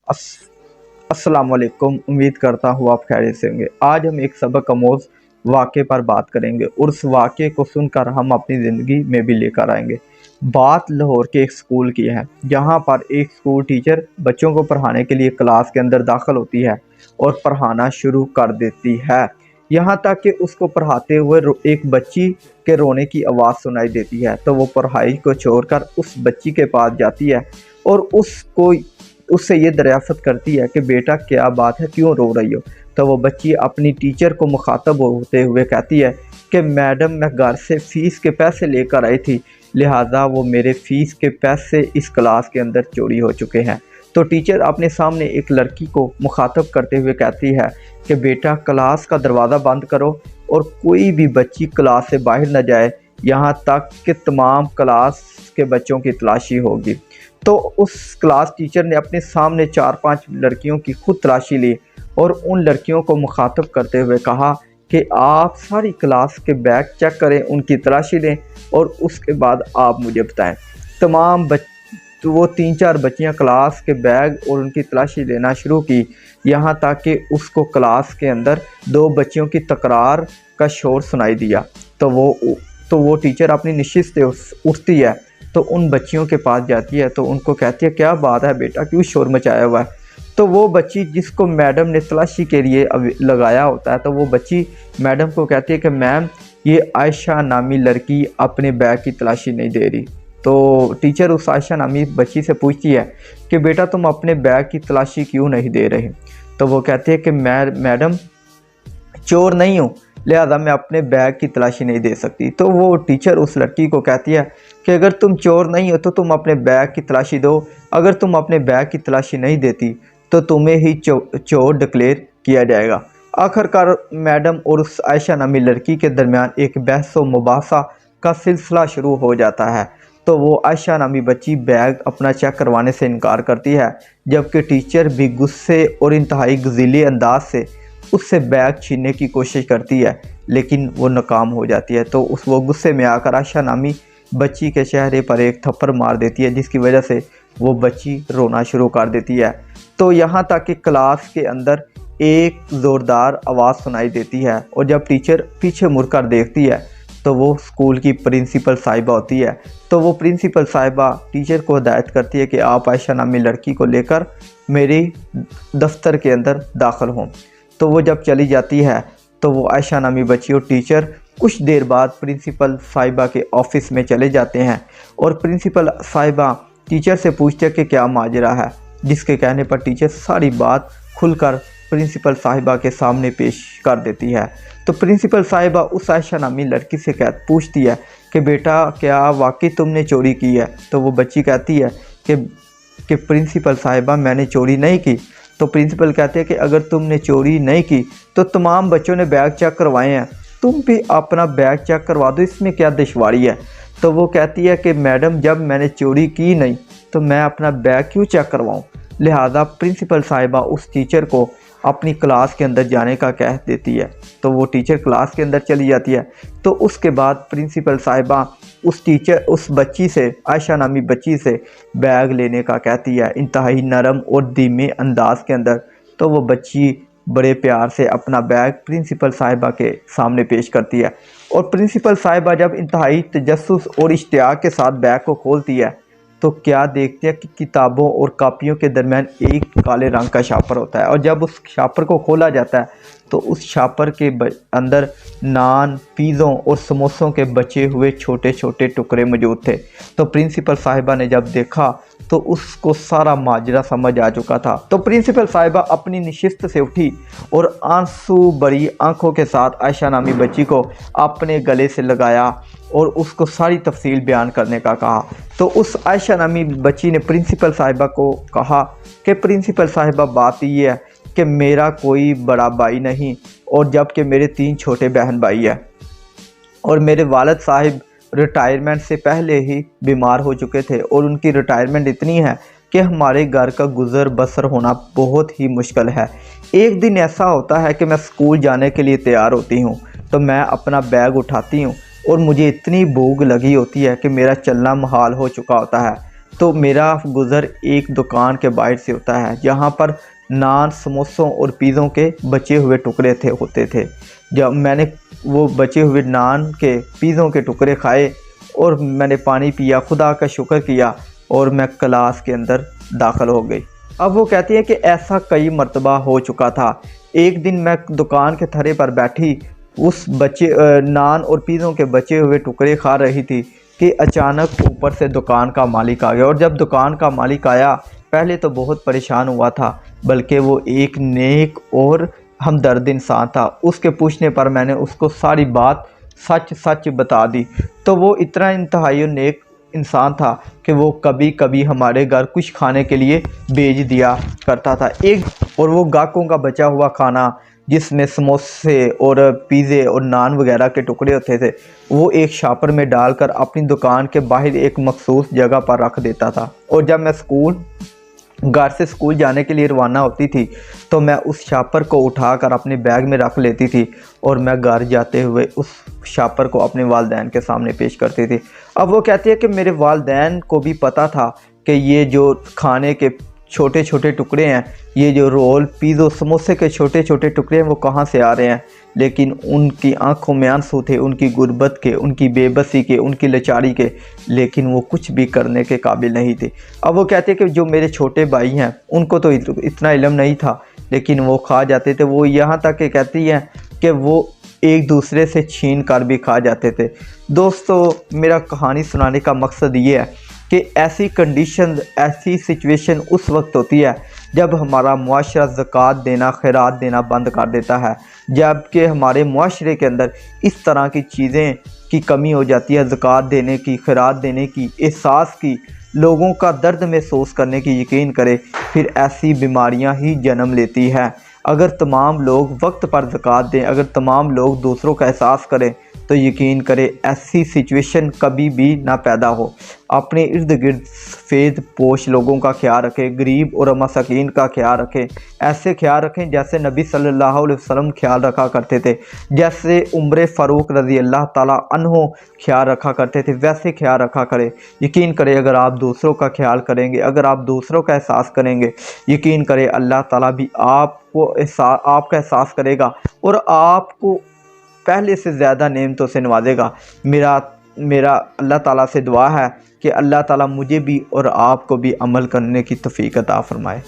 अस- अस्सलाम वालेकुम। उम्मीद करता हूँ आप खैरियत से होंगे। आज हम एक सबक आमोज वाक़े पर बात करेंगे और उस वाक़े को सुनकर हम अपनी ज़िंदगी में भी लेकर आएंगे। बात लाहौर के एक स्कूल की है, जहाँ पर एक स्कूल टीचर बच्चों को पढ़ाने के लिए क्लास के अंदर दाखिल होती है और पढ़ाना शुरू कर देती है। यहाँ तक कि उसको पढ़ाते हुए एक बच्ची के रोने की आवाज़ सुनाई देती है, तो वो पढ़ाई को छोड़कर उस बच्ची के पास जाती है और उससे ये दरियाफ्त करती है कि बेटा क्या बात है, क्यों रो रही हो। तो वो बच्ची अपनी टीचर को मुखातब होते हुए कहती है कि मैडम, मैं घर से फ़ीस के पैसे लेकर आई थी, लिहाजा वो मेरे फ़ीस के पैसे इस क्लास के अंदर चोरी हो चुके हैं। तो टीचर अपने सामने एक लड़की को मुखातब करते हुए कहती है कि बेटा, क्लास का दरवाज़ा बंद करो और कोई भी बच्ची क्लास से बाहर न जाए, यहाँ तक कि तमाम क्लास के बच्चों की तलाशी होगी। तो उस क्लास टीचर ने अपने सामने 4-5 लड़कियों की खुद तलाशी ली और उन लड़कियों को मुखातब करते हुए कहा कि आप सारी क्लास के बैग चेक करें, उनकी तलाशी लें और उसके बाद आप मुझे बताएं। तो वो 3-4 बच्चियां क्लास के बैग और उनकी तलाशी लेना शुरू की, यहाँ तक कि उसको क्लास के अंदर 2 बच्चियों की तकरार का शोर सुनाई दिया। तो वो टीचर अपनी नशिस्त से उठती है, तो उन बच्चियों के पास जाती है, तो उनको कहती है, क्या बात है बेटा, क्यों शोर मचाया हुआ है। तो वो बच्ची जिसको मैडम ने तलाशी के लिए लगाया होता है, तो वो बच्ची मैडम को कहती है कि मैम, ये आयशा नामी लड़की अपने बैग की तलाशी नहीं दे रही। तो टीचर उस आयशा नामी बच्ची से पूछती है कि बेटा, तुम अपने बैग की तलाशी क्यों नहीं दे रहे। तो वो कहती है कि मैं मैडम चोर नहीं हूँ, लिहाजा मैं अपने बैग की तलाशी नहीं दे सकती। तो वो टीचर उस लड़की को कहती है कि अगर तुम चोर नहीं हो तो तुम अपने बैग की तलाशी दो, अगर तुम अपने बैग की तलाशी नहीं देती तो तुम्हें ही चोर डिक्लेयर किया जाएगा। आखिरकार मैडम और उस आयशा नामी लड़की के दरमियान एक बहस व मुबासा का सिलसिला शुरू हो जाता है। तो वो आयशा नामी बच्ची बैग अपना चेक करवाने से इनकार करती है, जबकि टीचर भी गुस्से और इंतहाई गजीले अंदाज से उससे बैग छीनने की कोशिश करती है, लेकिन वो नाकाम हो जाती है। तो वो गुस्से में आकर आयशा नामी बच्ची के चेहरे पर एक थप्पड़ मार देती है, जिसकी वजह से वो बच्ची रोना शुरू कर देती है। तो यहाँ तक कि क्लास के अंदर एक ज़ोरदार आवाज़ सुनाई देती है और जब टीचर पीछे मुड़कर देखती है तो वो स्कूल की प्रिंसिपल साहिबा होती है। तो वो प्रिंसिपल साहिबा टीचर को हिदायत करती है कि आप आयशा नामी लड़की को लेकर मेरे दफ्तर के अंदर दाखिल हों। तो वो जब चली जाती है तो वो आयशा नामी बच्ची और टीचर कुछ देर बाद प्रिंसिपल साहिबा के ऑफिस में चले जाते हैं और प्रिंसिपल साहिबा टीचर से पूछते हैं कि क्या माजरा है, जिसके कहने पर टीचर सारी बात खुलकर प्रिंसिपल साहिबा के सामने पेश कर देती है। तो प्रिंसिपल साहिबा उस आयशा नामी लड़की से पूछती है कि बेटा, क्या वाकई तुमने चोरी की है। तो वो बच्ची कहती है कि प्रिंसिपल साहिबा, मैंने चोरी नहीं की। तो प्रिंसिपल कहते हैं कि अगर तुमने चोरी नहीं की तो तमाम बच्चों ने बैग चेक करवाए हैं, तुम भी अपना बैग चेक करवा दो, इसमें क्या दुश्वारी है। तो वो कहती है कि मैडम, जब मैंने चोरी की नहीं तो मैं अपना बैग क्यों चेक करवाऊं। लिहाजा प्रिंसिपल साहिबा उस टीचर को अपनी क्लास के अंदर जाने का कह देती है। तो वो टीचर क्लास के अंदर चली जाती है। तो उसके बाद प्रिंसिपल साहिबा उस बच्ची से, आयशा नामी बच्ची से बैग लेने का कहती है, इंतहाई नरम और धीमे अंदाज के अंदर। तो वो बच्ची बड़े प्यार से अपना बैग प्रिंसिपल साहिबा के सामने पेश करती है और प्रिंसिपल साहिबा जब इंतहाई तजस्सुस और इश्तियाक के साथ बैग को खोलती है तो क्या देखते हैं कि किताबों और कापियों के दरमियान एक काले रंग का शापर होता है और जब उस शापर को खोला जाता है तो उस शापर के अंदर नान, पिज़्ज़ों और समोसों के बचे हुए छोटे छोटे टुकड़े मौजूद थे। तो प्रिंसिपल साहिबा ने जब देखा तो उसको सारा माजरा समझ आ चुका था। तो प्रिंसिपल साहिबा अपनी नशिस्त से उठी और आंसू भरी आंखों के साथ आयशा नामी बच्ची को अपने गले से लगाया और उसको सारी तफसील बयान करने का कहा। तो उस आयशा नामी बच्ची ने प्रिंसिपल साहिबा को कहा कि प्रिंसिपल साहिबा, बात ये है कि मेरा कोई बड़ा भाई नहीं और जबकि मेरे 3 छोटे बहन भाई हैं और मेरे वालिद साहिब रिटायरमेंट से पहले ही बीमार हो चुके थे और उनकी रिटायरमेंट इतनी है कि हमारे घर का गुजर बसर होना बहुत ही मुश्किल है। एक दिन ऐसा होता है कि मैं स्कूल जाने के लिए तैयार होती हूँ तो मैं अपना बैग उठाती हूँ और मुझे इतनी भूख लगी होती है कि मेरा चलना मुहाल हो चुका होता है। تو میرا گزر ایک دکان کے باہر سے ہوتا ہے جہاں پر نان، سموسوں اور پیزوں کے بچے ہوئے ٹکڑے ہوتے تھے۔ جب میں نے وہ بچے ہوئے نان کے، پیزوں کے ٹکڑے کھائے اور میں نے پانی پیا، خدا کا شکر کیا اور میں کلاس کے اندر داخل ہو گئی۔ اب وہ کہتی ہے کہ ایسا کئی مرتبہ ہو چکا تھا۔ ایک دن میں دکان کے تھرے پر بیٹھی اس نان اور پیزوں کے بچے ہوئے ٹکڑے کھا رہی تھی کہ اچانک اوپر سے دکان کا مالک آ گیا، اور جب دکان کا مالک آیا پہلے تو بہت پریشان ہوا تھا، بلکہ وہ ایک نیک اور ہمدرد انسان تھا۔ اس کے پوچھنے پر میں نے اس کو ساری بات سچ سچ بتا دی، تو وہ اتنا انتہائی نیک انسان تھا کہ وہ کبھی کبھی ہمارے گھر کچھ کھانے کے لیے بھیج دیا کرتا تھا۔ اور وہ گاہکوں کا بچا ہوا کھانا جس میں سموسے اور پیزے اور نان وغیرہ کے ٹکڑے ہوتے تھے، وہ ایک شاپر میں ڈال کر اپنی دکان کے باہر ایک مخصوص جگہ پر رکھ دیتا تھا، اور جب میں گھر سے اسکول جانے کے لیے روانہ ہوتی تھی تو میں اس شاپر کو اٹھا کر اپنے بیگ میں رکھ لیتی تھی، اور میں گھر جاتے ہوئے اس شاپر کو اپنے والدین کے سامنے پیش کرتی تھی۔ اب وہ کہتی ہے کہ میرے والدین کو بھی پتہ تھا کہ یہ جو کھانے کے چھوٹے چھوٹے ٹکڑے ہیں، یہ جو رول، پیزو، سموسے کے چھوٹے چھوٹے ٹکڑے ہیں، وہ کہاں سے آ رہے ہیں، لیکن ان کی آنکھوں میں آنسو تھے، ان کی غربت کے، ان کی بے بسی کے، ان کی لاچاری کے، لیکن وہ کچھ بھی کرنے کے قابل نہیں تھے۔ اب وہ کہتے ہیں کہ جو میرے چھوٹے بھائی ہیں ان کو تو اتنا علم نہیں تھا، لیکن وہ کھا جاتے تھے۔ وہ یہاں تک کہ کہتی ہیں کہ وہ ایک دوسرے سے چھین کر بھی کھا جاتے تھے۔ دوستو، میرا کہانی سنانے کا مقصد یہ ہے کہ ایسی کنڈیشن، ایسی سچویشن اس وقت ہوتی ہے جب ہمارا معاشرہ زکوٰۃ دینا، خیرات دینا بند کر دیتا ہے، جب کہ ہمارے معاشرے کے اندر اس طرح کی چیزیں کی کمی ہو جاتی ہے، زکوٰۃ دینے کی، خیرات دینے کی، احساس کی، لوگوں کا درد محسوس کرنے کی۔ یقین کرے پھر ایسی بیماریاں ہی جنم لیتی ہیں۔ اگر تمام لوگ وقت پر زکوٰۃ دیں، اگر تمام لوگ دوسروں کا احساس کریں، تو یقین کرے ایسی سچویشن کبھی بھی نہ پیدا ہو۔ اپنے ارد گرد سفید پوش لوگوں کا خیال رکھیں، غریب اور مساکین کا خیال رکھیں، ایسے خیال رکھیں جیسے نبی صلی اللہ علیہ وسلم خیال رکھا کرتے تھے، جیسے عمر فاروق رضی اللہ تعالیٰ عنہ خیال رکھا کرتے تھے، ویسے خیال رکھا کرے۔ یقین کرے اگر آپ دوسروں کا خیال کریں گے، اگر آپ دوسروں کا احساس کریں گے، یقین کرے اللہ تعالیٰ بھی آپ کا احساس کرے گا اور آپ کو پہلے سے زیادہ نعمتوں سے نوازے گا۔ میرا اللہ تعالیٰ سے دعا ہے کہ اللہ تعالیٰ مجھے بھی اور آپ کو بھی عمل کرنے کی توفیق عطا فرمائے۔